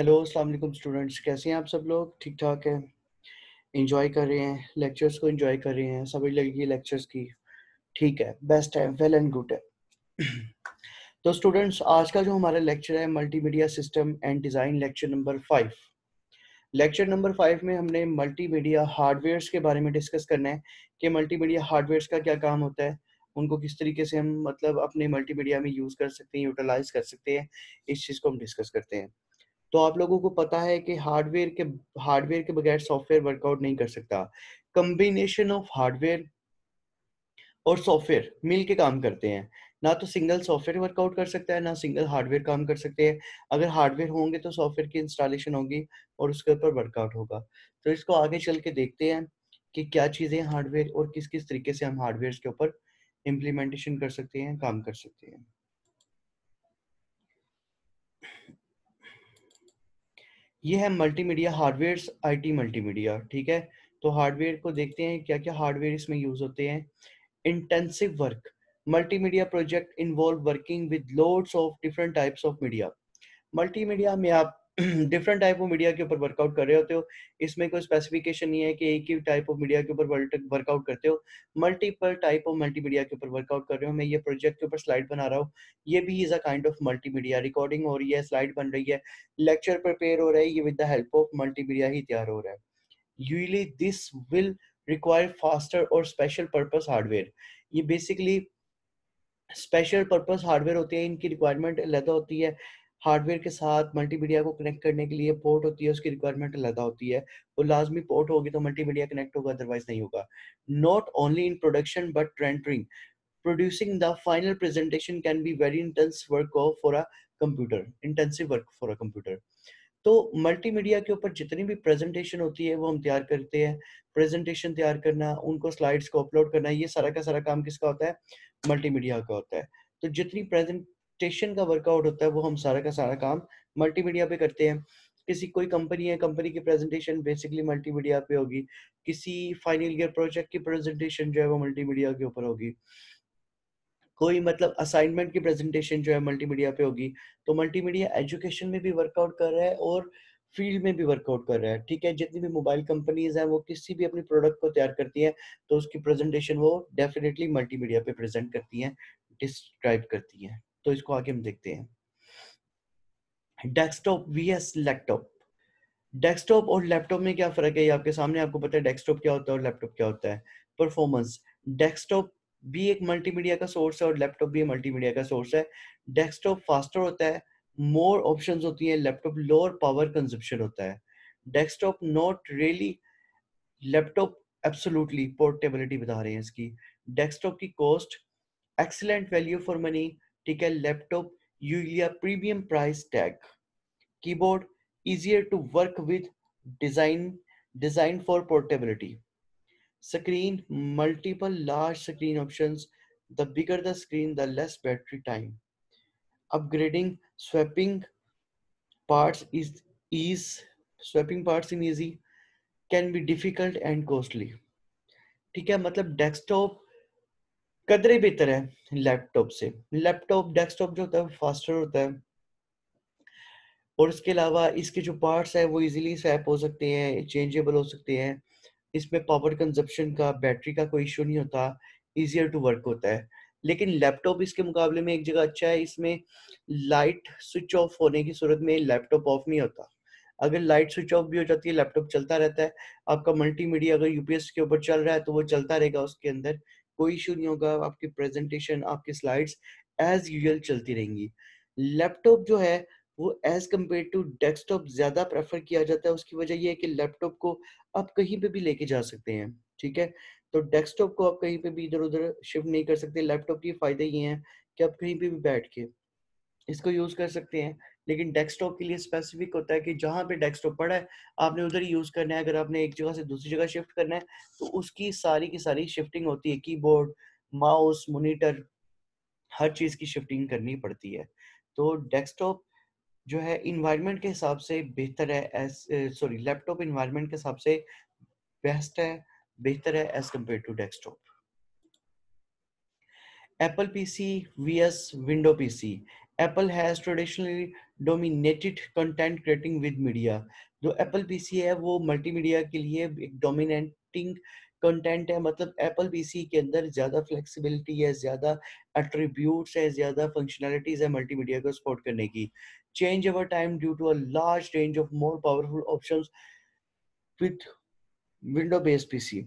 Hello अस्सलाम वालेकुम students, कैसे हैं आप सब लोग? ठीक ठाक है? एंजॉय कर रहे हैं लेक्चर्स को? एंजॉय कर रहे हैं? समझ लगी लेक्चर्स की? ठीक है, बेस्ट है, वेल एंड गुड है। तो स्टूडेंट्स, आज का जो हमारा लेक्चर है multimedia system and design, lecture number 5। Lecture number 5 में हमने मल्टीमीडिया हार्डवेयर्स के बारे में डिस्कस करना है कि मल्टीमीडिया हार्डवेयर्स का क्या काम होता है, उनको किस तरीके से हम मतलब अपने मल्टीमीडिया में यूज़ कर सकते हैं, यूटिलाइज कर सकते हैं। इस चीज़ को हम डिस्कस करते हैं। तो आप लोगों को पता है कि हार्डवेयर के बगैर सॉफ्टवेयर वर्कआउट नहीं कर सकता। कॉम्बिनेशन ऑफ हार्डवेयर और सॉफ्टवेयर मिल के काम करते हैं। ना तो सिंगल सॉफ्टवेयर वर्कआउट कर सकता है, ना सिंगल हार्डवेयर काम कर सकते हैं। अगर हार्डवेयर होंगे तो सॉफ्टवेयर की इंस्टॉलेशन होगी और उसके ऊपर वर्कआउट होगा। तो इसको आगे चल के देखते हैं कि क्या चीज़ें हैं हार्डवेयर और किस किस तरीके से हम हार्डवेयर के ऊपर इम्प्लीमेंटेशन कर सकते हैं, काम कर सकते हैं। ये है मल्टीमीडिया हार्डवेयर्स, आईटी मल्टीमीडिया। ठीक है, तो हार्डवेयर को देखते हैं क्या क्या हार्डवेयर इसमें यूज होते हैं। Intensive work, multimedia project involve working with loads of different types of media. Multimedia में आप डिफरेंट टाइप ऑफ मीडिया के ऊपर वर्कआउट कर रहे होते हो। इसमें कोई स्पेसिफिकेशन नहीं है कि एक ही टाइप ऑफ मीडिया के ऊपर वर्कआउट करते हो। मल्टीपल टाइप ऑफ मल्टीमीडिया के ऊपर वर्कआउट कर रहे हो। मैं ये प्रोजेक्ट के ऊपर स्लाइड बना रहा हूँ, ये भी is a kind of multimedia. Recording हो रही है, स्लाइड बन रही है, लेक्चर प्रिपेयर हो रहा है, ये with the help of multimedia ही तैयार हो रहा है। Usually this will require faster और स्पेशल पर्पस हार्डवेयर। ये बेसिकली स्पेशल पर्पस हार्डवेयर होते हैं, इनकी रिक्वायरमेंट अलग होती है। हार्डवेयर के साथ मल्टीमीडिया को कनेक्ट करने के लिए पोर्ट होती है, उसकी रिक्वायरमेंट अलग होती है। वो लाजमी पोर्ट होगी तो मल्टीमीडिया कनेक्ट होगा, अदरवाइज नहीं होगा। Not only in production but rendering, producing the final presentation can be very intensive work for a computer। तो मल्टीमीडिया के ऊपर जितनी भी प्रेजेंटेशन होती है वो हम तैयार करते हैं। प्रेजेंटेशन तैयार करना, उनको स्लाइड्स को अपलोड करना, ये सारा का सारा काम किसका होता है? मल्टीमीडिया का होता है। तो जितनी प्रेजेंटेशन का वर्कआउट होता है वो हम सारा का सारा काम मल्टीमीडिया पे करते हैं। किसी कोई कंपनी है, कंपनी की प्रेजेंटेशन बेसिकली मल्टीमीडिया पे होगी। किसी फाइनल ईयर प्रोजेक्ट की प्रेजेंटेशन जो है वो मल्टीमीडिया के ऊपर होगी। कोई मतलब असाइनमेंट की प्रेजेंटेशन जो है मल्टीमीडिया पे होगी। तो मल्टीमीडिया एजुकेशन में भी वर्कआउट कर रहा है और फील्ड में भी वर्कआउट कर रहा है। ठीक है, जितनी भी मोबाइल कंपनीज हैं वो किसी भी अपनी प्रोडक्ट को तैयार करती हैं तो उसकी प्रेजेंटेशन वो डेफिनेटली मल्टीमीडिया पे प्रेजेंट करती हैं, डिस्क्राइब करती हैं। तो इसको आगे हम देखते हैं। Desktop VS laptop. डेस्कटॉप और लैपटॉप में क्या फ़र्क है? ये आपके सामने, आपको पता है डेस्कटॉप क्या होता है और लैपटॉप क्या होता है। परफॉर्मेंस, डेस्कटॉप भी एक मल्टीमीडिया का सोर्स है और लैपटॉप भी मल्टीमीडिया का सोर्स है। डेस्कटॉप फास्टर होता है, मोर ऑप्शंस होती हैं, लैपटॉप लोअर पावर कंजप्शन होता है। Desktop not really, laptop absolutely portability बता रहे हैं इसकी। डेस्कटॉप की cost excellent value for money. ठीक है, laptop usually premium price tag. Keyboard easier to work with, design designed for portability. Screen multiple large screen options. The bigger the screen, the less battery time. Upgrading swapping parts is swapping parts in easy, can be difficult and costly। ठीक है, मतलब desktop कदरे बेहतर है laptop से। Laptop desktop जो होता है faster होता है और इसके अलावा इसके जो पार्ट्स हैं वो इजीली स्वैप हो सकते हैं, चेंजेबल हो सकते हैं। इसमें पावर कंजप्शन का, बैटरी का कोई इशू नहीं होता, ईजियर टू वर्क होता है। लेकिन लैपटॉप इसके मुकाबले में एक जगह अच्छा है, इसमें लाइट स्विच ऑफ होने की सूरत में लैपटॉप ऑफ नहीं होता। अगर लाइट स्विच ऑफ भी हो जाती है लैपटॉप चलता रहता है। आपका मल्टीमीडिया अगर यूपीएस के ऊपर चल रहा है तो वो चलता रहेगा, उसके अंदर कोई इशू नहीं होगा। आपकी प्रेजेंटेशन, आपकी स्लाइड्स एज यूजुअल चलती रहेंगी। लैपटॉप जो है वो एज कम्पेयर टू डेस्कटॉप ज्यादा प्रेफर किया जाता है। उसकी वजह ये है कि लैपटॉप को आप कहीं पे भी लेके जा सकते हैं। ठीक है, तो डेस्कटॉप को आप कहीं पे भी इधर उधर शिफ्ट नहीं कर सकते। लैपटॉप के फायदे ये हैं कि आप कहीं पे भी बैठ के इसको यूज कर सकते हैं। लेकिन डेस्कटॉप के लिए स्पेसिफिक होता है कि जहाँ पे डेस्कटॉप पड़ा है आपने उधर ही यूज करना है। अगर आपने एक जगह से दूसरी जगह शिफ्ट करना है तो उसकी सारी की सारी शिफ्टिंग होती है, कीबोर्ड, माउस, मॉनिटर, हर चीज की शिफ्टिंग करनी पड़ती है। तो डेस्कटॉप जो है इन्वायरमेंट के हिसाब से बेहतर है, लैपटॉप इन्वायरमेंट के हिसाब से बेस्ट है, बेहतर है as compare to desktop. Apple PC VS window PC. Apple has traditionally dominated content creating with media. जो एप्पल पीसी है वो मल्टीमीडिया के लिए एक डोमिनेटिंग कंटेंट है, मतलब एप्पल पीसी के अंदर ज़्यादा फ्लेक्सिबिलिटी है, ज़्यादा एट्रीब्यूट्स है, ज़्यादा फंक्शनैलिटीज़ है मल्टीमीडिया को सपोर्ट करने की. Change over time due to a large range of more powerful options with window based PC.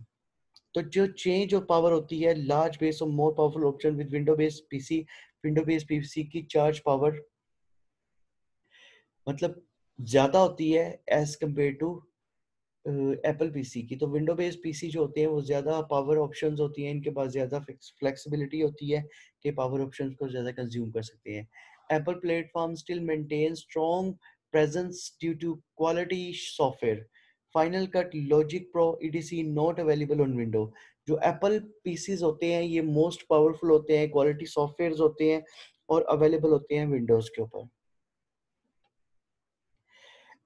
तो जो चेंज ऑफ पावर होती है, large base of more powerful option with window based PC की charge power मतलब ज्यादा होती है as compare to Apple PC की. तो विंडो बेस्ड पीसी जो होते हैं वो ज्यादा पावर ऑप्शंस होती हैं, इनके पास ज्यादा फ्लेक्सिबिलिटी होती है कि पावर ऑप्शंस को ज्यादा कंज्यूम कर सकते हैं. Apple platform still maintain strong presence due to quality software. Final cut, logic pro etc not available on window. जो एप्पल पीसीज होते हैं ये मोस्ट पावरफुल होते हैं, क्वालिटी सॉफ्टवेयर होते हैं और अवेलेबल होते हैं विंडोज के ऊपर.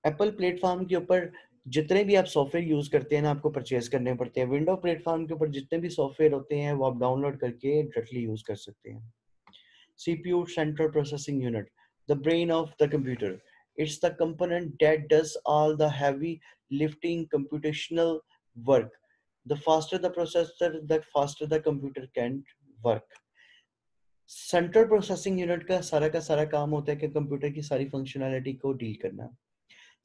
एप्पल प्लेटफॉर्म के ऊपर जितने भी आप सॉफ्टवेयर यूज करते हैं ना आपको परचेज करने पड़ते हैं. विंडो प्लेटफॉर्म के ऊपर जितने भी सॉफ्टवेयर होते हैं वो आप डाउनलोड करके डायरेक्टली यूज कर सकते हैं. CPU, central processing unit, the brain of the computer. It's the component that does all the heavy lifting computational work. The faster the processor, the faster the computer can work. Central processing unit का सारा काम होता है कि computer की सारी functionality को deal करना,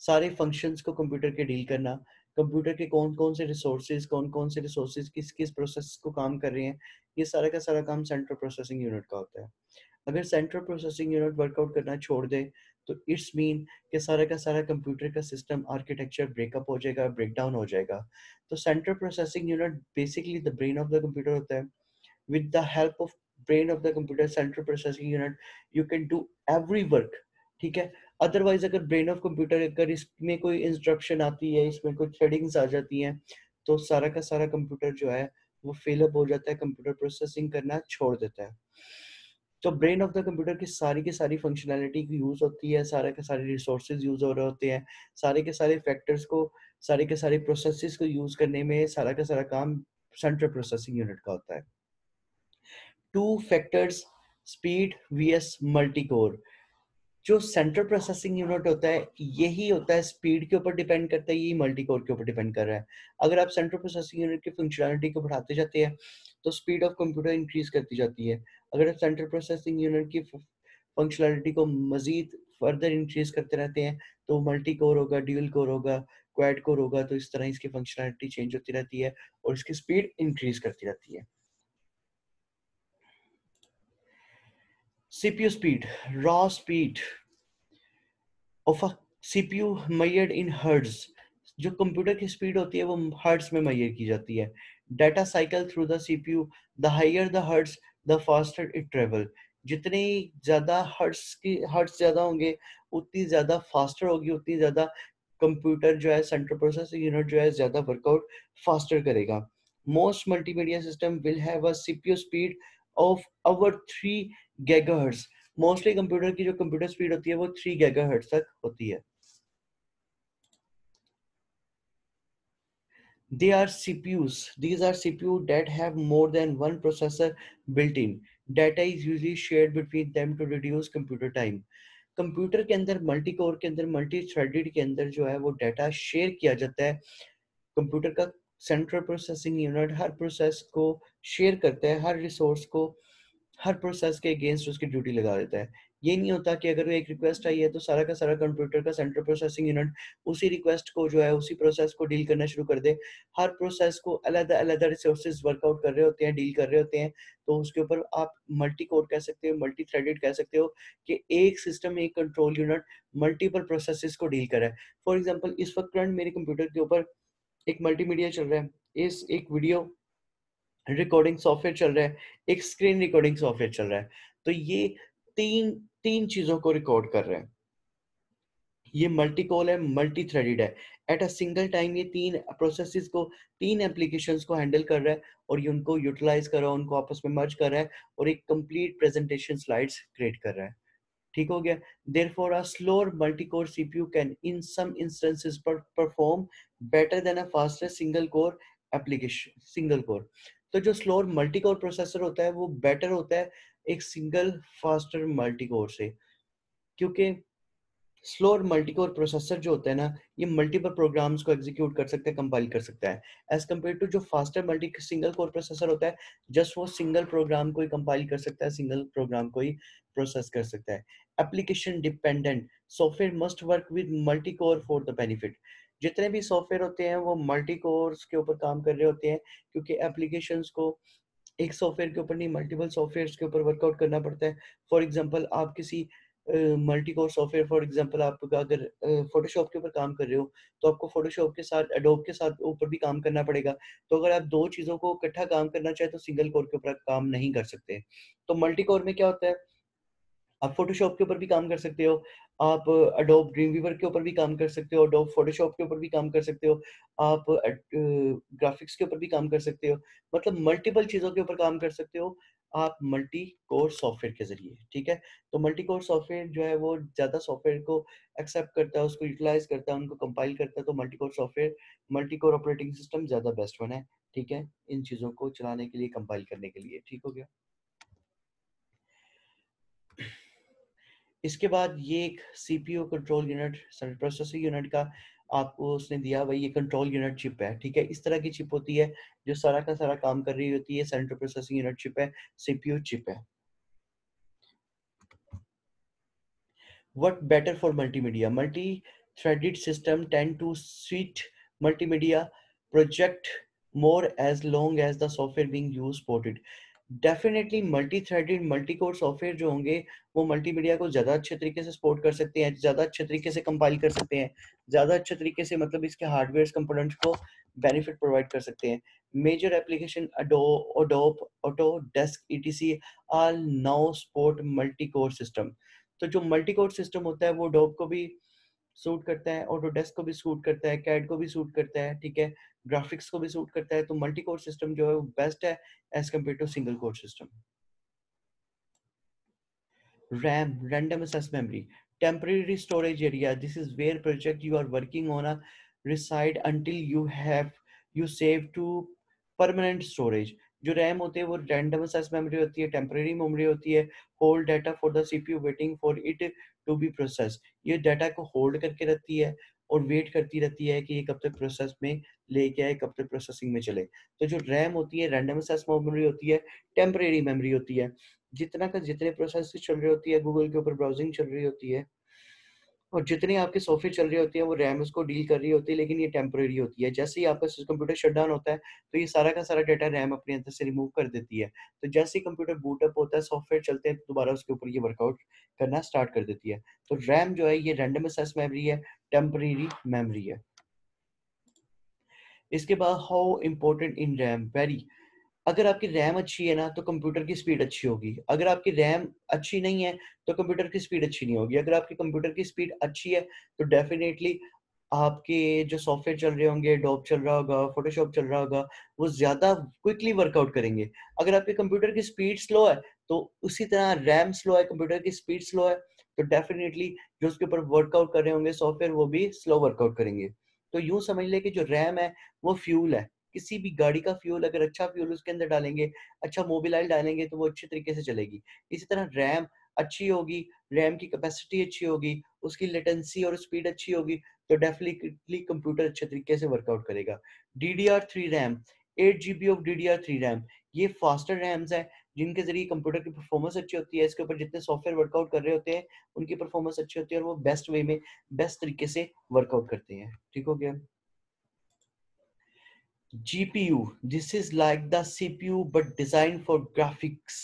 सारे फंक्शंस को कंप्यूटर के डील करना, कंप्यूटर के कौन कौन से रिसोर्सेज किस किस प्रोसेस को काम कर रहे हैं, ये सारा का सारा काम सेंट्रल प्रोसेसिंग यूनिट का होता है. अगर सेंट्रल प्रोसेसिंग यूनिट वर्कआउट करना छोड़ दे तो इट्स मीन कि सारा का सारा कंप्यूटर का सिस्टम आर्किटेक्चर ब्रेकअप हो जाएगा, ब्रेकडाउन हो जाएगा. तो central processing unit basically the brain of the computer होता है. with the help of brain of the computer central processing unit you can do every work. ठीक है. अदरवाइज अगर ब्रेन ऑफ कंप्यूटर अगर इसमें कोई इंस्ट्रक्शन आती है, इसमें कुछ थ्रेडिंग्स आ जाती हैं तो सारा का सारा कंप्यूटर जो है वो फेल अप हो जाता है, कंप्यूटर प्रोसेसिंग करना छोड़ देता है. तो ब्रेन ऑफ द कंप्यूटर की सारी फंक्शनैलिटी की यूज होती है, सारे के सारे रिसोर्सेज यूज हो रहे होते हैं, सारे के सारे फैक्टर्स को, सारे के सारे प्रोसेसेस को यूज करने में सारा का सारा काम सेंट्रल प्रोसेसिंग यूनिट का होता है. Two factors, speed VS multi core. जो सेंट्रल प्रोसेसिंग यूनिट होता है यही होता है, स्पीड के ऊपर डिपेंड करता है, यही मल्टी कोर के ऊपर डिपेंड कर रहा है. अगर आप सेंट्रल प्रोसेसिंग यूनिट की फंक्शनैलिटी को बढ़ाते जाते हैं तो स्पीड ऑफ कंप्यूटर इंक्रीज करती जाती है. अगर आप सेंट्रल प्रोसेसिंग यूनिट की फंक्शनैलिटी को मजीद फर्दर इंक्रीज करते रहते हैं तो मल्टी कोर होगा, ड्यूल कोर होगा, क्वाड कोर होगा, तो इस तरह इसकी फंक्शनैलिटी चेंज होती रहती है और इसकी स्पीड इंक्रीज करती रहती है. CPU speed, raw speed of a CPU measured in hertz. जो कंप्यूटर की स्पीड होती है वो हर्ट्स में मेजर की जाती है. Data cycle through the CPU, the higher the hertz the faster it travel. जितने ज्यादा हर्ट्स ज्यादा होंगे उतनी ज्यादा फास्टर होगी, उतनी ज्यादा कंप्यूटर जो है सेंट्रल प्रोसेसिंग यूनिट जो है ज्यादा वर्कआउट फास्टर करेगा. Most multimedia system will have a CPU speed of over 3 gigahertz. Mostly computer की जो कंप्यूटर स्पीड होती है वो 3 गीगाहर्ट्ज तक होती है. They are CPUs. These are CPU that have more than one processor built in. Data is usually shared between them to reduce computer time. Computer के अंदर मल्टी कोर के अंदर मल्टी थ्रेडेड के अंदर जो है वो डाटा शेयर किया जाता है. कंप्यूटर का सेंट्रल प्रोसेसिंग यूनिट हर प्रोसेस को शेयर करता है, हर रिसोर्स को हर प्रोसेस के अगेंस्ट उसकी ड्यूटी लगा देता है. ये नहीं होता कि अगर एक रिक्वेस्ट आई है तो सारा का सारा कंप्यूटर का सेंट्रल प्रोसेसिंग यूनिट उसी रिक्वेस्ट को जो है उसी प्रोसेस को डील करना शुरू कर दे. हर प्रोसेस को अलग अलग रिसोर्सेज वर्कआउट कर रहे होते हैं, डील कर रहे होते हैं. तो उसके ऊपर आप मल्टी कोर कह सकते हो, मल्टी थ्रेडेड कह सकते हो कि एक सिस्टम, एक कंट्रोल यूनिट मल्टीपल प्रोसेसेस को डील कर रहा है. फॉर एग्जाम्पल इस वक्त करंट मेरे कंप्यूटर के ऊपर एक मल्टीमीडिया चल रहा है, इस एक वीडियो रिकॉर्डिंग सॉफ्टवेयर चल रहा है, एक स्क्रीन रिकॉर्डिंग सॉफ्टवेयर चल रहा है. तो ये तीन तीन चीजों को रिकॉर्ड कर रहे हैं. ये मल्टी कोर है, मल्टी थ्रेडेड है. एट अ सिंगल टाइम ये तीन प्रोसेसेस को, तीन एप्लीकेशंस को हैंडल कर रहा है और ये उनको यूटिलाइज कर रहा है, उनको आपस में मर्ज कर रहा है और एक कंप्लीट प्रेजेंटेशन स्लाइड्स क्रिएट कर रहा है. ठीक हो गया. Therefore, a slower multi-core CPU can, in some instances, perform better than a faster single-core application. Single core. तो जो slower multi-core प्रोसेसर होता है वो बेटर होता है एक सिंगल फास्टर मल्टी कोर से. क्योंकि स्लो और मल्टी कोर प्रोसेसर जो होता है ना, ये मल्टीपल प्रोग्राम्स को एग्जीक्यूट कर सकता है, कंपाइल कर सकता है, एज कम्पेयर टू जो faster multi single core processor होता है, जस्ट वो सिंगल प्रोग्राम को ही कंपाइल कर सकता है, सिंगल प्रोग्राम को ही प्रोसेस कर सकता है। Application dependent software must work with multi core for the benefit. जितने भी सॉफ्टवेयर होते हैं वो मल्टी कोर्स के ऊपर काम कर रहे होते हैं, क्योंकि एप्लीकेशंस को एक सॉफ्टवेयर के ऊपर नहीं, मल्टीपल सॉफ्टवेयर के ऊपर वर्कआउट करना पड़ता है। फॉर एग्जांपल आप किसी multi core software, for example आप अगर फोटोशॉप के ऊपर काम कर रहे हो, तो आपको फोटोशॉप के साथ एडोब के साथ ऊपर भी काम करना पड़ेगा। तो अगर आप दो चीज़ों को इकट्ठा काम करना चाहे तो सिंगल कोर के ऊपर काम नहीं कर सकते। तो मल्टी कोर में क्या होता है, आप फोटोशॉप के ऊपर भी काम कर सकते हो, आप एडोब ड्रीमवीवर के ऊपर भी काम कर सकते हो, एडोब फोटोशॉप के ऊपर भी काम कर सकते हो, आप ग्राफिक्स के ऊपर भी काम कर सकते हो, मतलब मल्टीपल चीज़ों के ऊपर काम कर सकते हो आप मल्टी कोर सॉफ्टवेयर के ज़रिए, ठीक है। तो मल्टी कोर सॉफ्टवेयर जो है वो ज़्यादा सॉफ्टवेयर को एक्सेप्ट करता है, उसको यूटिलाइज करता है, उनको कंपाइल करता है। तो multi core software, multi core operating system ज़्यादा बेस्ट वन है, ठीक है, इन चीज़ों को चलाने के लिए, कंपाइल करने के लिए। ठीक हो गया। इसके बाद ये एक CPU control unit, central processing unit का आपको उसने दिया भाई, ये कंट्रोल यूनिट चिप है, ठीक है। इस तरह की चिप होती है जो सारा का सारा काम कर रही होती है, सेंट्रल प्रोसेसिंग यूनिट चिप है, सीपीयू चिप है। What better for multimedia? Multi-threaded system tend to suit multimedia project more as long as the software being used supported. Definitely multi threaded multi core software जो होंगे वो multimedia को ज़्यादा अच्छे तरीके से सपोर्ट कर सकते हैं, ज़्यादा अच्छे तरीके से कंपाइल कर सकते हैं, ज़्यादा अच्छे तरीके से मतलब इसके हार्डवेयर कंपोनेंट्स को बेनिफिट प्रोवाइड कर सकते हैं। Major application Adobe Autodesk ETC are now support multi core system. तो जो मल्टी कोर सिस्टम होता है वो डॉग को भी सूट करता है, ऑटोडेस्क को भी सूट करता है, कैड को भी सूट करता है, ठीक है, ग्राफिक्स को भी सूट करता है। तो मल्टी कोर सिस्टम जो है वो बेस्ट है as compare to single core system. RAM, random access memory, temporary storage area. This is where project you are working on a reside until you save to permanent storage. जो RAM होते हैं वो random access memory होती है, temporary memory होती है, hold data for the CPU waiting for it to be process. ये data को होल्ड करके रखती है और वेट करती रहती है कि ये कब तक प्रोसेस में लेके आए, कब तक प्रोसेसिंग में चले। तो जो रैम होती है रैंडम एक्सेस मेमोरी होती है, टेम्परेरी मेमोरी होती है। जितने प्रोसेस चल रही होती है, गूगल के ऊपर ब्राउजिंग चल रही होती है और जितनी आपकी सॉफ्टवेयर चल रही होती है वो रैम उसको डील कर रही होती है, लेकिन ये टेम्परेरी होती है। जैसे ही आपका कंप्यूटर शट डाउन होता है तो ये सारा का सारा डाटा रैम अपने अंदर से रिमूव कर देती है। तो जैसे ही कंप्यूटर बूटअप होता है, सॉफ्टवेयर चलते हैं, तो दोबारा उसके ऊपर ये वर्कआउट करना स्टार्ट कर देती है। तो रैम जो है ये रैंडम एक्सेस मेमोरी है, टेम्परेरी मेमोरी है। इसके बाद how important in RAM very. अगर आपकी रैम अच्छी है ना तो कंप्यूटर की स्पीड अच्छी होगी, अगर आपकी रैम अच्छी नहीं है तो कंप्यूटर की स्पीड अच्छी नहीं होगी। अगर आपकी कंप्यूटर की स्पीड अच्छी है तो डेफिनेटली आपके जो सॉफ्टवेयर चल रहे होंगे, डॉप चल रहा होगा, फोटोशॉप चल रहा होगा, वो ज़्यादा क्विकली वर्कआउट करेंगे। अगर आपके कंप्यूटर की स्पीड स्लो है तो उसी तरह रैम स्लो है, कंप्यूटर की स्पीड स्लो है, तो डेफिनेटली जो उसके ऊपर वर्कआउट कर रहे होंगे सॉफ्टवेयर वो भी स्लो वर्कआउट करेंगे। तो यूँ समझ ले कि जो रैम है वो फ्यूल है। किसी भी गाड़ी का फ्यूल, अगर अच्छा फ्यूल उसके अंदर डालेंगे, अच्छा मोबिलाइल डालेंगे तो वो अच्छे तरीके से चलेगी। इसी तरह रैम अच्छी होगी, रैम की कैपेसिटी अच्छी होगी, उसकी लेटेंसी और स्पीड अच्छी होगी, तो डेफिनेटली कंप्यूटर अच्छे तरीके से वर्कआउट करेगा। DDR3 RAM, 8 GB of DDR3 RAM, ये फास्टर रैम्स हैं जिनके जरिए कंप्यूटर की परफॉर्मेंस अच्छी होती है। इसके ऊपर जितने सॉफ्टवेयर वर्कआउट कर रहे होते हैं उनकी परफॉर्मेंस अच्छी होती है और वो बेस्ट वे में, बेस्ट तरीके से वर्कआउट करते हैं। ठीक हो गया। GPU, this is like the CPU but designed for graphics.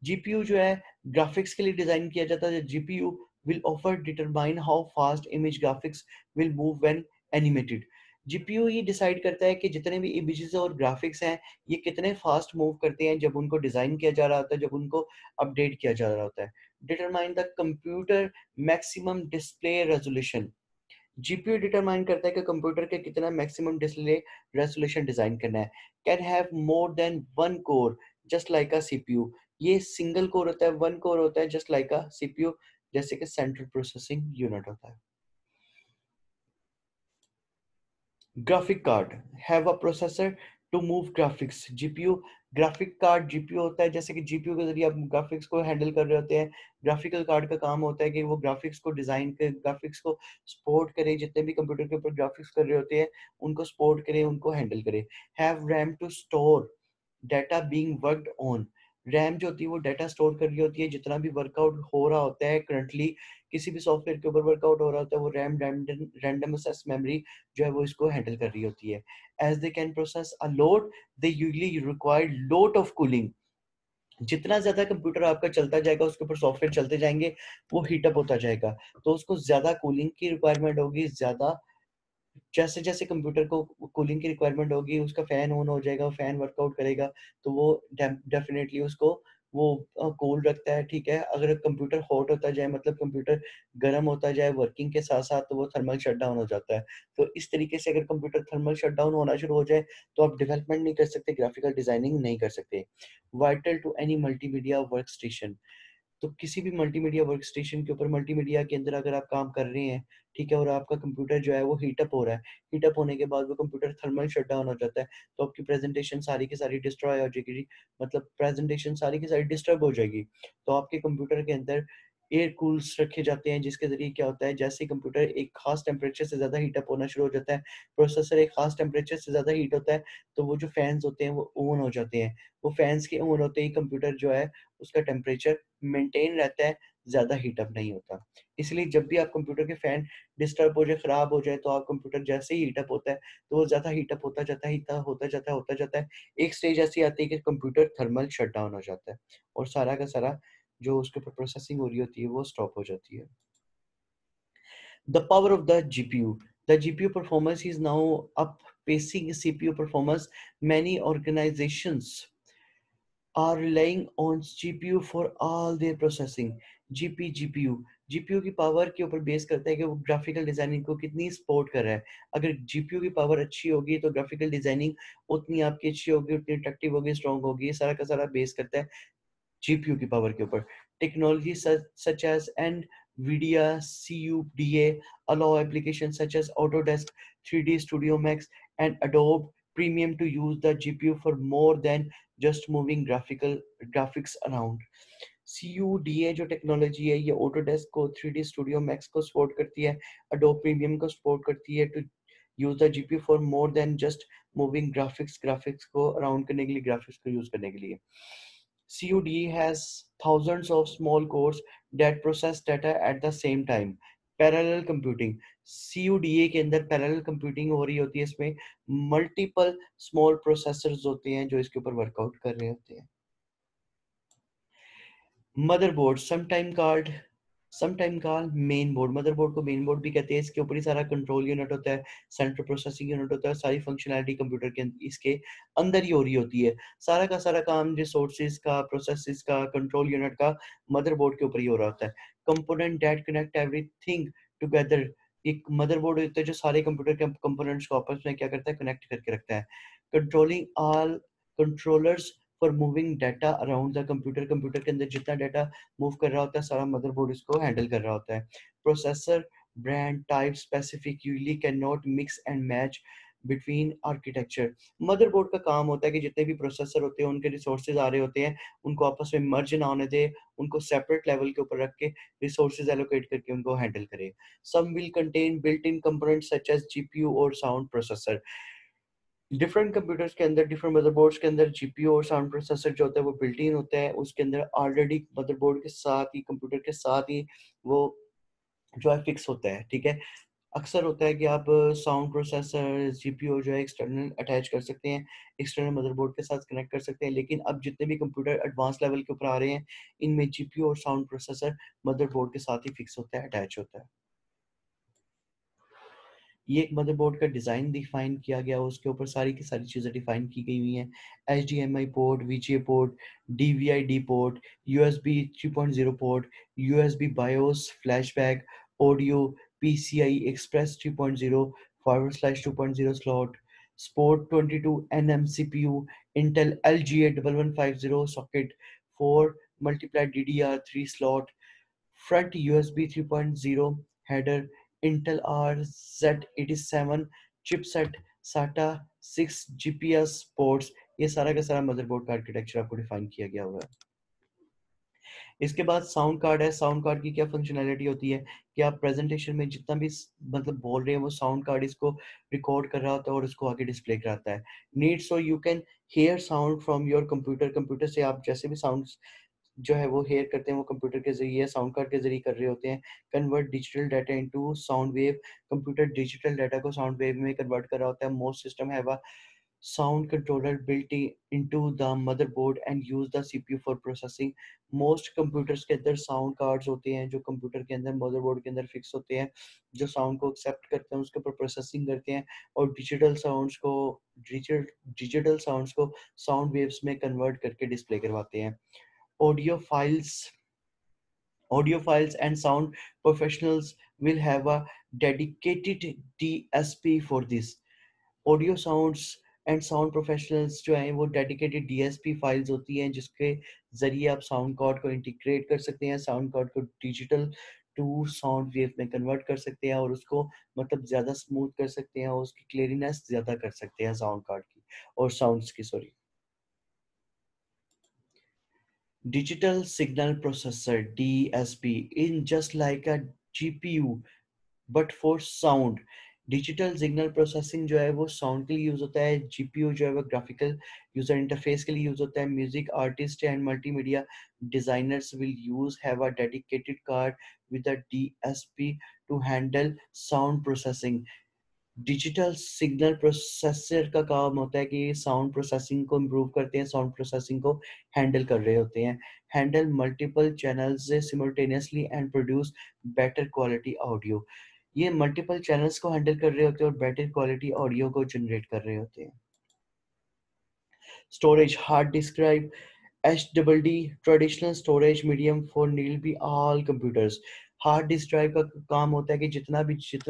GPU जो है ग्राफिक्स के लिए डिजाइन किया जाता है। GPU will offer determine how fast image graphics will move when animated. GPU he decide करता है कि जितने भी इमेजेस और ग्राफिक्स हैं ये कितने फास्ट मूव करते हैं जब उनको डिजाइन किया जा रहा होता है, जब उनको अपडेट किया जा रहा होता है। Determine the computer maximum display resolution. GPU determine करता है कि कंप्यूटर के कितना मैक्सिमम डिस्प्ले रेजोल्यूशन डिजाइन करना है। Can have more than one core just like a CPU. ये सिंगल कोर होता है, वन कोर होता है जस्ट लाइक अ सीपीयू, जैसे कि सेंट्रल प्रोसेसिंग यूनिट होता है। graphic card have a processor to move graphics. GPU graphic card GPU होता है, जैसे कि जीपीयू के जरिए आप ग्राफिक्स को हैंडल कर रहे होते हैं। ग्राफिकल कार्ड का काम होता है कि वो ग्राफिक्स को डिजाइन करे, ग्राफिक्स को सपोर्ट करे, जितने भी कंप्यूटर के ऊपर ग्राफिक्स कर रहे होते हैं उनको सपोर्ट करे, उनको हैंडल करे। Have RAM to store data being worked on. RAM जो होती है वो डाटा स्टोर कर रही होती है, जितना भी वर्कआउट हो रहा होता है करंटली किसी भी सॉफ्टवेयर के ऊपर वर्कआउट हो रहा होता है, वो रैम रैंडम एक्सेस मेमोरी जो है वो इसको हैंडल कर रही होती है। As they can process a load they usually require lot of cooling. जितना ज्यादा कंप्यूटर आपका चलता जाएगा, उसके ऊपर सॉफ्टवेयर चलते जाएंगे, वो हीटअप होता जाएगा, तो उसको ज्यादा कूलिंग की रिक्वायरमेंट होगी। ज्यादा जैसे जैसे कंप्यूटर को कूलिंग की रिक्वायरमेंट होगी, उसका फैन ऑन हो जाएगा, फैन वर्कआउट करेगा, तो वो डेफिनेटली उसको वो कूल रखता है। ठीक है, अगर कंप्यूटर हॉट होता जाए, मतलब कंप्यूटर गर्म होता जाए वर्किंग के साथ साथ, तो वो थर्मल शटडाउन हो जाता है। तो इस तरीके से अगर कंप्यूटर थर्मल शटडाउन होना शुरू हो जाए, तो आप डेवलपमेंट नहीं कर सकते, ग्राफिकल डिजाइनिंग नहीं कर सकते। Vital to any multimedia work station. तो किसी भी मल्टीमीडिया वर्क स्टेशन के ऊपर, मल्टीमीडिया के अंदर अगर आप काम कर रहे हैं, ठीक है, और आपका कंप्यूटर जो है वो हीटअप हो रहा है, हीटअप होने के बाद वो कंप्यूटर थर्मल शटडाउन हो जाता है, तो आपकी प्रेजेंटेशन सारी की सारी डिस्ट्रॉय हो जाएगी, मतलब प्रेजेंटेशन सारी की सारी डिस्टर्ब हो जाएगी। तो आपके कंप्यूटर के अंदर एयर कूल्स रखे जाते हैं, जिसके जरिए क्या होता है, जैसे ही कंप्यूटर एक खास टेम्परेचर से ज़्यादा हीटअप होना शुरू हो जाता है, प्रोसेसर एक खास टेम्परेचर से ज़्यादा हीट होता है, तो वो जो फैंस होते हैं वो ऑन हो जाते हैं। वो फैंस के ऑन होते ही कंप्यूटर जो है उसका टेम्परेचर मेंटेन रहता है, ज़्यादा हीटअप नहीं होता। इसलिए जब भी आप कंप्यूटर के फैन डिस्टर्ब हो जाए, खराब हो जाए, तो आप कंप्यूटर जैसे ही हीटअप होता है, तो वो ज़्यादा हीटअप होता जाता है, हीटअप होता जाता है, होता जाता है। एक स्टेज ऐसी आती है कि कंप्यूटर थर्मल शटडाउन हो जाता है, और सारा का सारा जो उसके ऊपर प्रोसेसिंग हो रही होती है वो स्टॉप हो जाती है। The power of the GPU. The GPU performance is now outpacing CPU performance. Many organizations are relying on GPU for all their processing. GPU की पावर के ऊपर बेस करता है कि वो ग्राफिकल डिजाइनिंग को कितनी सपोर्ट कर रहा है। अगर जीपीयू की पावर अच्छी होगी तो ग्राफिकल डिजाइनिंग उतनी आपकी अच्छी होगी, उतनी अट्रैक्टिव होगी, स्ट्रॉन्ग होगी। ये सारा का सारा बेस करता है GPU की पावर के ऊपर। Technology such as NVIDIA CUDA allow applications such as Autodesk 3D Studio Max and Adobe Premium to use the GPU for more than just moving graphics around. CUDA जो technology है, ये Autodesk को 3D Studio Max को support करती है, Adobe Premium को support करती है, to use the GPU for more than just moving graphics को अराउंड करने के लिए, ग्राफिक्स को यूज करने के लिए। CUDA has thousands of small cores that process data at the same time. Parallel computing, CUDA के अंदर पैरेलल कंप्यूटिंग हो रही होती है, इसमें मल्टीपल स्मॉल प्रोसेसर्स होते हैं जो इसके ऊपर वर्कआउट कर रहे होते हैं। Motherboard sometime called main board. Motherboard को मेन बोर्ड भी कहते हैं। इसके ऊपर ही सारा कंट्रोल यूनिट होता है, सेंट्रल प्रोसेसिंग यूनिट होता है, सारी फंक्शनैलिटी कंप्यूटर के इसके अंदर ही हो रही होती है। सारा का सारा काम रिसोर्सेज का, प्रोसेसेस का, कंट्रोल यूनिट का मदरबोर्ड के ऊपर ही हो रहा होता है। Component that connect everything together. एक मदरबोर्ड होता है जो सारे कंप्यूटर के कंपोनेंट्स को आपस में क्या करता है, कनेक्ट करके रखता है। Controlling all controllers for moving data around the computer. Computer के अंदर जितना डाटा मूव कर रहा होता है, सारा मदरबोर्ड इसको हैंडल कर रहा होता है। Processor brand type specific usually can not mix and match between architecture. Motherboard का काम होता है कि जितने भी प्रोसेसर होते हैं, उनके रिसोर्सेज आ रहे होते हैं, उनको आपस में मर्ज ना होने दे, उनको सेपरेट लेवल के ऊपर रख के रिसोर्सेज एलोकेट करके उनको हैंडल करे। Some will contain built in components such as GPU और साउंड प्रोसेसर। डिफरेंट कंप्यूटर्स के अंदर, डिफरेंट मदरबोर्ड्स के अंदर जीपीयू और साउंड प्रोसेसर जो होता है वो बिल्ट इन होता है। उसके अंदर ऑलरेडी मदरबोर्ड के साथ ही, कंप्यूटर के साथ ही वो जो है फिक्स होता है। ठीक है, अक्सर होता है कि आप साउंड प्रोसेसर जीपीयू जो है एक्सटर्नल अटैच कर सकते हैं, एक्सटर्नल मदरबोर्ड के साथ कनेक्ट कर सकते हैं, लेकिन अब जितने भी कंप्यूटर एडवांस लेवल के ऊपर आ रहे हैं, इनमें जीपीयू और साउंड प्रोसेसर मदरबोर्ड के साथ ही फिक्स होता है, अटैच होता है। ये एक मदरबोर्ड का डिज़ाइन डिफाइन किया गया, उसके ऊपर सारी की सारी चीज़ें डिफाइन की गई हुई हैं। HDMI port, VGA port, DVI-D port, USB 3.0 port, USB BIOS, flashback, audio, PCI Express 3.0, /2.0 slot, Sport 22nm CPU, Intel LGA 1150 socket, 4 multiply DDR3 slot, front USB 3.0 header, Intel RZ87 chipset, SATA 6 GPS ports, ये सारा का सारा motherboard का architecture आपको define किया गया हुआ है। इसके बाद साउंड कार्ड है। साउंड कार्ड की क्या फंक्शनैलिटी होती है कि आप प्रेजेंटेशन में जितना भी मतलब बोल रहे हैं वो साउंड कार्ड इसको रिकॉर्ड कर रहा होता है और उसको आगे डिस्प्ले कराता है। Need so you can hear sound from your computer. Computer से आप जैसे भी साउंड जो है वो हेयर करते हैं वो कंप्यूटर के जरिए साउंड कार्ड के जरिए कर रहे होते हैं। Convert digital data into sound wave. Computer digital data को साउंड वेव में कन्वर्ट कर रहा होता है। Most system have a sound controller into the motherboard and use the CPU for processing. Most computers के अंदर साउंड कार्ड्स होते हैं जो कंप्यूटर के अंदर मदरबोर्ड के अंदर फिक्स होते हैं, जो साउंड को एक्सेप्ट करते हैं उसके ऊपर प्रोसेसिंग करते हैं और डिजिटल डिजिटल साउंड्स को साउंड वेव्स में कन्वर्ट करके डिस्प्ले करवाते हैं। Audio files Audio files and sound professionals will have a dedicated DSP for this. Audio sounds and sound professionals जो हैं वो डेडिकेटेड डीएसपी फाइल्स होती हैं जिसके ज़रिए आप साउंड कार्ड को इंटीग्रेट कर सकते हैं, साउंड कार्ड को डिजिटल टू साउंड वेव में कन्वर्ट कर सकते हैं और उसको मतलब ज़्यादा स्मूथ कर सकते हैं और उसकी क्लियरिनेस ज़्यादा कर सकते हैं साउंड कार्ड की और साउंड्स की, sorry. Digital Signal Processor DSP in just like a GPU but for sound. Digital signal processing जो है वो साउंड के लिए यूज होता है। जीपीयू जो है वो ग्राफिकल यूजर इंटरफेस के लिए यूज होता है। Music artist and multimedia designers will use have a dedicated card with a DSP to handle sound processing. Digital signal processor का काम होता है कि साउंड प्रोसेसिंग को इम्प्रूव करते हैं, साउंड प्रोसेसिंग को हैंडल कर रहे होते हैं। Handle multiple channels simultaneously and produce better quality audio. ये मल्टीपल चैनल्स को हैंडल कर रहे होते हैं और बेटर क्वालिटी ऑडियो को जनरेट कर रहे होते हैं। Storage hard disk drive HDD traditional storage medium for nearly all computers। Hard disk drive का काम होता है कि जितना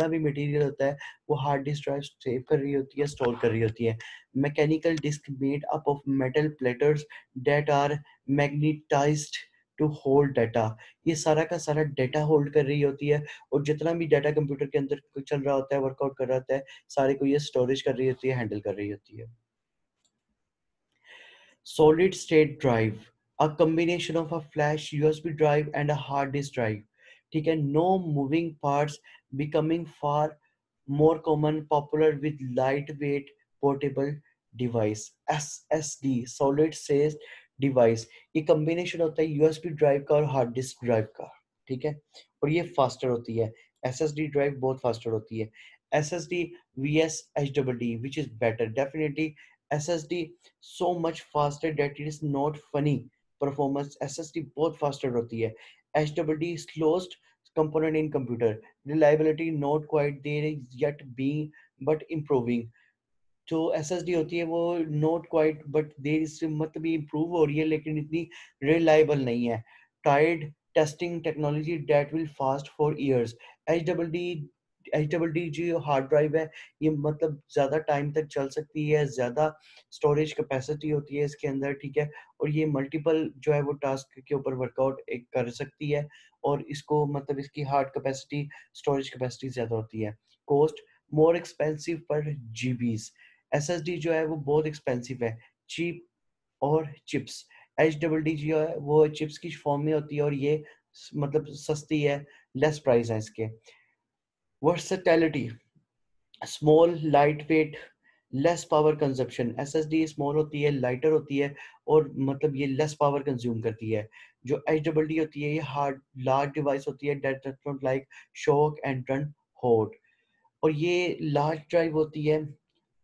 भी मटेरियल होता है वो हार्ड डिस्क ड्राइव सेव कर रही होती है, स्टोर कर रही होती है। Mechanical disk made up of metal platters that are magnetised to hold data. ये सारा का सारा डाटा होल्ड कर रही होती है और जितना भी डाटा कंप्यूटर के अंदर चल रहा होता है, वर्कआउट कर रहा होता है, सारे को ये स्टोरेज कर रही होती है, हैंडल कर रही होती है। Solid state drive, a combination of a flash USB drive and a hard disk drive. ठीक है, no moving parts, becoming far more common, popular with lightweight portable device. SSD, solid state device, ये combination होता है USB drive का और hard disk drive का। ठीक है, और ये फास्टर होती है। SSD ड्राइव बहुत फास्टर होती है। SSD vs HDD, which is better? Definitely SSD so much faster that it is not funny performance। SSD बहुत faster होती है। HDD slowest component in computer, reliability not quite there yet being but improving। जो SSD होती है वो not quite but there इससे मतलब ये इम्प्रूव हो रही है लेकिन इतनी रिलायबल नहीं है। Tide testing technology that will fast for years. H double D जो हार्ड ड्राइव है ये मतलब ज़्यादा टाइम तक चल सकती है, ज़्यादा स्टोरेज कैपेसिटी होती है इसके अंदर। ठीक है, और ये मल्टीपल जो है वो टास्क के ऊपर वर्कआउट एक कर सकती है और इसको मतलब इसकी हार्ड कैपेसिटी स्टोरेज कैपेसिटी ज़्यादा होती है। कॉस्ट मोर एक्सपेंसिव पर जीबीज। एसएसडी जो है वो बहुत एक्सपेंसिव है। चीप और चिप्स, एच डबल डी जो है वो चिप्स की फॉर्म में होती है और ये मतलब सस्ती है, लेस प्राइस है इसके। Versatility, small light weight less power consumption. SSD small होती है, लाइटर होती है और मतलब ये लेस पावर कंज्यूम करती है। जो एच डबल डी होती है ये हार्ड लार्ज डिवाइस होती है that does not like shock and run hot. और ये लार्ज ड्राइव होती है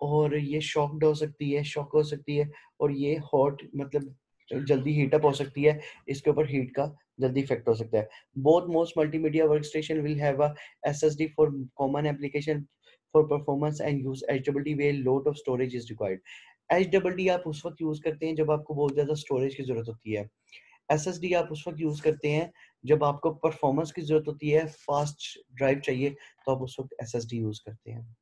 और ये शॉक्ड हो सकती है, शॉक हो सकती है और ये हॉट मतलब जल्दी हीटअप हो सकती है, इसके ऊपर हीट का जल्दी इफेक्ट हो सकता है। Both most multimedia workstation will have a SSD for common application for performance and use HW where load of storage is required. HW आप उस वक्त यूज करते हैं जब आपको बहुत ज्यादा स्टोरेज की जरूरत होती है। एसएसडी आप उस वक्त यूज करते हैं जब आपको परफॉर्मेंस की जरूरत होती है, फास्ट ड्राइव चाहिए, तो आप उस वक्त एसएसडी यूज करते हैं।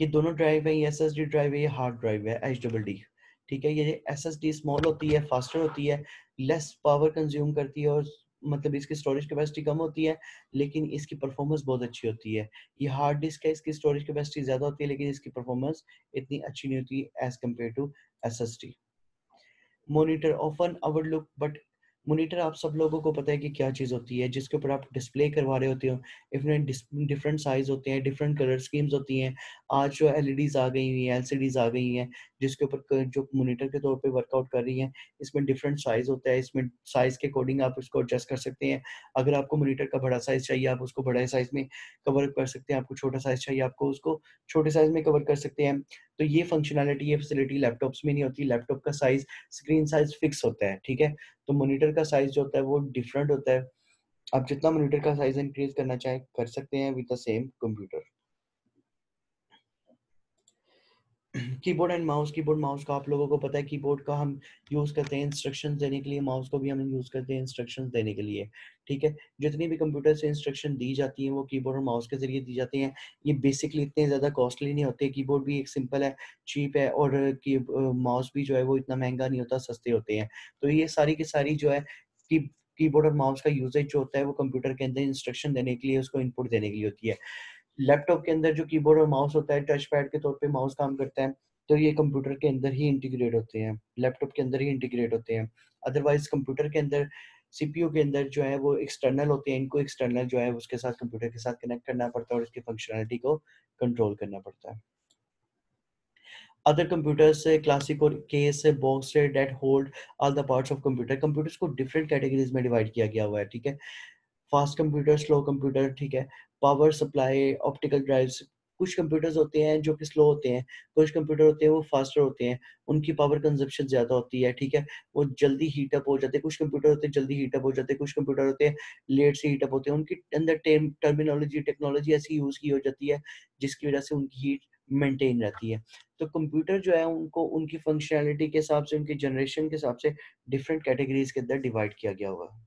ये दोनों ड्राइव है, ये एसएसडी ड्राइव है, ये हार्ड ड्राइव है एच डबल डी। ठीक है, ये एसएसडी स्मॉल होती है, फास्टर होती है, लेस पावर कंज्यूम करती है और मतलब इसकी स्टोरेज कैपेसिटी कम होती है लेकिन इसकी परफॉर्मेंस बहुत अच्छी होती है। ये हार्ड डिस्क है, इसकी स्टोरेज कैपेसिटी ज़्यादा होती है लेकिन इसकी परफॉर्मेंस इतनी अच्छी नहीं होती as compare to SSD। Monitor often overlook, but monitor आप सब लोगों को पता है कि क्या चीज़ होती है जिसके ऊपर आप डिस्प्ले करवा रहे होते हो। डिफरेंट डिफरेंट साइज होते हैं, डिफरेंट कलर स्कीम्स होती हैं। आज जो एलईडीज आ गई हुई हैं, एलसीडीज आ गई हैं जिसके ऊपर जो मॉनिटर के तौर पे वर्कआउट कर रही हैं, इसमें डिफरेंट साइज होता है। इसमें साइज के अकॉर्डिंग आप उसको एडजस्ट कर सकते हैं। अगर आपको मॉनिटर का बड़ा साइज चाहिए आप उसको बड़े साइज में कवर कर सकते हैं, आपको छोटा साइज चाहिए आपको उसको छोटे साइज में कवर कर सकते हैं। तो ये फंक्शनैलिटी, ये फैसिलिटी लैपटॉप्स में नहीं होती। लैपटॉप का साइज, स्क्रीन साइज फिक्स होता है, ठीक है। तो मॉनिटर का साइज जो होता है वो डिफरेंट होता है। आप जितना मॉनिटर का साइज इंक्रीज करना चाहें कर सकते हैं with the same computer. Keyboard and mouse, keyboard mouse का आप लोगों को पता है, कीबोर्ड का हम यूज़ करते हैं इंस्ट्रक्शंस देने के लिए, माउस को भी हम यूज़ करते हैं इंस्ट्रक्शंस देने के लिए, ठीक है। जितनी भी कंप्यूटर से इंस्ट्रक्शन दी जाती हैं वो कीबोर्ड और माउस के ज़रिए दी जाती हैं। ये बेसिकली इतने ज़्यादा कॉस्टली नहीं होते। कीबोर्ड भी एक सिंपल है, चीप है, और माउस भी जो है वो इतना महंगा नहीं होता, सस्ते होते हैं। तो ये सारी की सारी जो है की कीबोर्ड और माउस का यूजेज जो होता है वो कंप्यूटर के अंदर इंस्ट्रक्शन देने के लिए, उसको इनपुट देने के लिए होती है। लैपटॉप के अंदर जो कीबोर्ड और माउस होता है, टच पैड के तौर पे माउस काम करता है, तो ये कंप्यूटर के अंदर ही इंटीग्रेट होते हैं, लैपटॉप के अंदर ही इंटीग्रेट होते हैं। अदरवाइज कंप्यूटर के अंदर, सीपीयू के अंदर जो है वो एक्सटर्नल होते हैं। इनको एक्सटर्नल जो है उसके साथ, कंप्यूटर के साथ कनेक्ट करना पड़ता है और इसकी फंक्शनैलिटी को कंट्रोल करना पड़ता है। अदर कंप्यूटर्स से क्लासिक और केस से बॉक्स से that hold all the parts of computer. Computers को डिफरेंट कैटेगरीज में डिवाइड किया गया हुआ है, ठीक है। फास्ट कंप्यूटर, स्लो कंप्यूटर, ठीक है। Power supply, optical drives. कुछ कंप्यूटर्स होते हैं जो कि स्लो होते हैं, कुछ कंप्यूटर होते हैं वो फास्टर होते हैं, उनकी पावर कंजप्शन ज़्यादा होती है, ठीक है। वो जल्दी हीट अप हो जाते हैं। कुछ कंप्यूटर होते हैं जल्दी हीट अप हो जाते हैं, कुछ कंप्यूटर होते हैं लेट से हीट अप होते हैं। उनके अंदर टर्मिनोलॉजी, टेक्नोलॉजी ऐसी यूज़ की हो जाती है जिसकी वजह से उनकी हीट मेंटेन रहती है। तो कंप्यूटर जो है उनको उनकी फंक्शनैलिटी के हिसाब से, उनकी जनरेशन के हिसाब से डिफरेंट कैटेगरीज के अंदर डिवाइड किया गया हुआ है।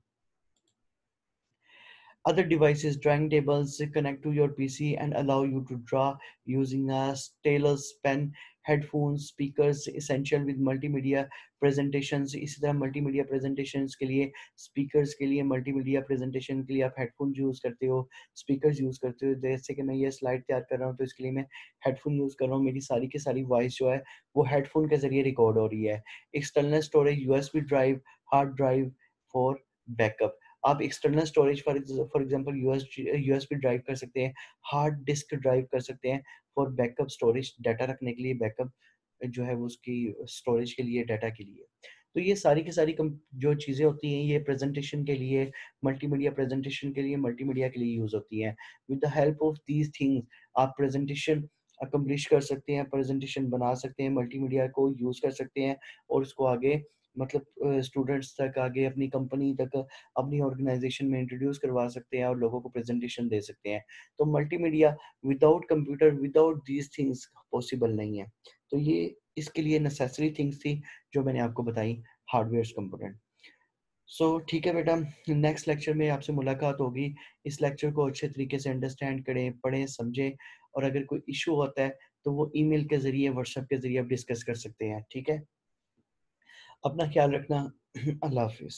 Other devices, drawing tables, connect to your PC and allow you to draw using a stylus, pen, headphones, speakers, essential with multimedia presentations. इसी तरह multimedia presentations के लिए, speakers के लिए, multimedia presentation के लिए आप headphones use करते हो, speakers use करते हो। जैसे कि मैं ये slide तैयार कर रहा हूँ तो इसके लिए मैं headphone use कर रहा हूँ। मेरी सारी की सारी voice जो है वो headphone के ज़रिए record हो रही है। External storage, USB drive, hard drive for backup। आप external storage for example USB drive कर सकते हैं, हार्ड डिस्क ड्राइव कर सकते हैं फॉर बैकअप स्टोरेज, डाटा रखने के लिए, बैकअप जो है वो उसकी स्टोरेज के लिए, डाटा के लिए। तो ये सारी की सारी जो चीज़ें होती हैं ये प्रेजेंटेशन के लिए, मल्टीमीडिया प्रेजेंटेशन के लिए, मल्टीमीडिया के लिए यूज़ होती हैं। With the help of these things आप प्रेजेंटेशन अकम्प्लिश कर सकते हैं, प्रेजेंटेशन बना सकते हैं, मल्टीमीडिया को यूज़ कर सकते हैं और उसको आगे मतलब स्टूडेंट्स तक, आगे अपनी कंपनी तक, अपनी ऑर्गेनाइजेशन में इंट्रोड्यूस करवा सकते हैं और लोगों को प्रेजेंटेशन दे सकते हैं। तो multimedia without computer, without these things possible नहीं है। तो ये इसके लिए नेसेसरी थिंग्स थी जो मैंने आपको बताई, हार्डवेयर कंपोनेंट। सो ठीक है बेटा, नेक्स्ट लेक्चर में आपसे मुलाकात होगी। इस लेक्चर को अच्छे तरीके से अंडरस्टैंड करें, पढ़ें, समझें, और अगर कोई इशू होता है तो वो ईमेल के ज़रिए, व्हाट्सएप के ज़रिए आप डिस्कस कर सकते हैं, ठीक है। अपना ख्याल रखना। अल्लाह हाफिज़।